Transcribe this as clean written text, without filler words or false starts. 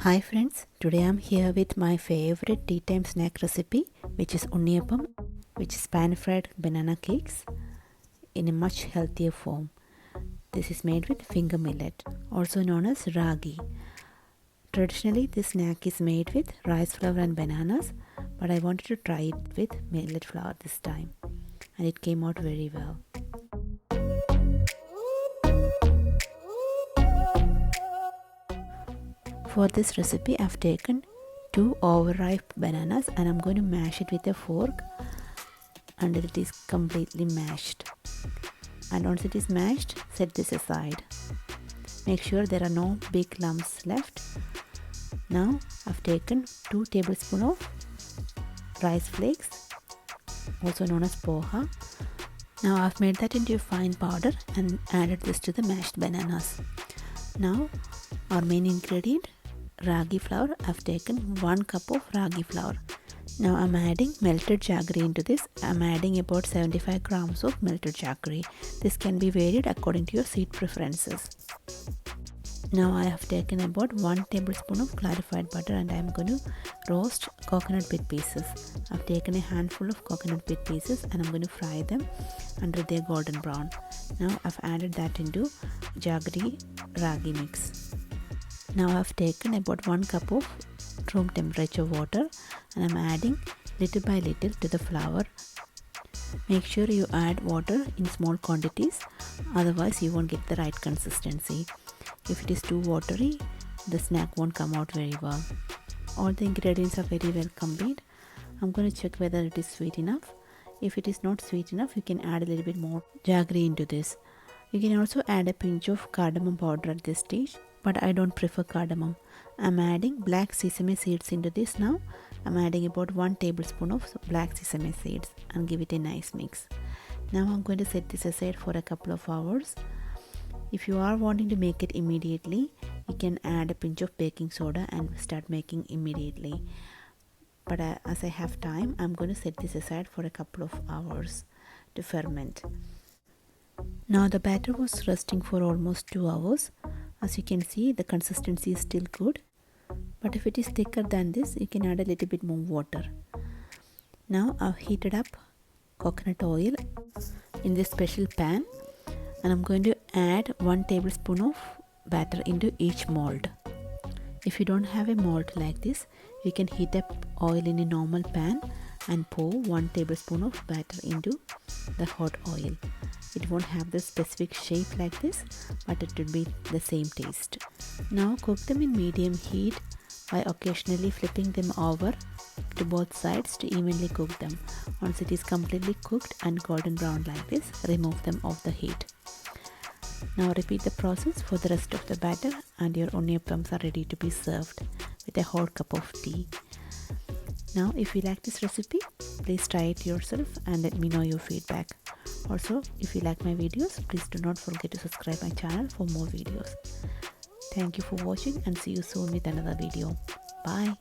Hi friends, today I'm here with my favorite tea time snack recipe, which is Unniyappam, which is pan-fried banana cakes in a much healthier form. This is made with finger millet, also known as ragi. Traditionally, this snack is made with rice flour and bananas, but I wanted to try it with millet flour this time, and it came out very well. For this recipe, I've taken 2 overripe bananas and I'm going to mash it with a fork until it is completely mashed. And once it is mashed, set this aside. Make sure there are no big lumps left. Now I've taken 2 tablespoons of rice flakes, also known as poha. Now I've made that into a fine powder and added this to the mashed bananas. Now our main ingredient, ragi flour. I've taken 1 cup of ragi flour. Now I'm adding melted jaggery into this. I'm adding about 75 grams of melted jaggery. This can be varied according to your sweet preferences. Now I have taken about 1 tablespoon of clarified butter and I'm going to roast coconut bit pieces. I've taken a handful of coconut bit pieces and I'm going to fry them until they're golden brown. Now I've added that into jaggery ragi mix. Now I've taken about 1 cup of room temperature water and I'm adding little by little to the flour. Make sure you add water in small quantities, otherwise you won't get the right consistency. If it is too watery, the snack won't come out very well. All the ingredients are very well combined. I'm going to check whether it is sweet enough. If it is not sweet enough, you can add a little bit more jaggery into this. You can also add a pinch of cardamom powder at this stage, but I don't prefer cardamom. I'm adding black sesame seeds into this now. I'm adding about 1 tablespoon of black sesame seeds and give it a nice mix. Now I'm going to set this aside for a couple of hours. If you are wanting to make it immediately, you can add a pinch of baking soda and start making immediately. But as I have time, I'm going to set this aside for a couple of hours to ferment. Now the batter was resting for almost 2 hours. As you can see, the consistency is still good. But if it is thicker than this, you can add a little bit more water. Now I've heated up coconut oil in this special pan and I'm going to add 1 tablespoon of batter into each mold. If you don't have a mold like this, you can heat up oil in a normal pan and pour 1 tablespoon of batter into the hot oil. It won't have the specific shape like this, but it will be the same taste. Now cook them in medium heat by occasionally flipping them over to both sides to evenly cook them. Once it is completely cooked and golden brown like this, remove them off the heat. Now repeat the process for the rest of the batter and your unniyappams are ready to be served with a hot cup of tea. Now if you like this recipe, please try it yourself and let me know your feedback. Also, if you like my videos, please do not forget to subscribe my channel for more videos. Thank you for watching and see you soon with another video. Bye.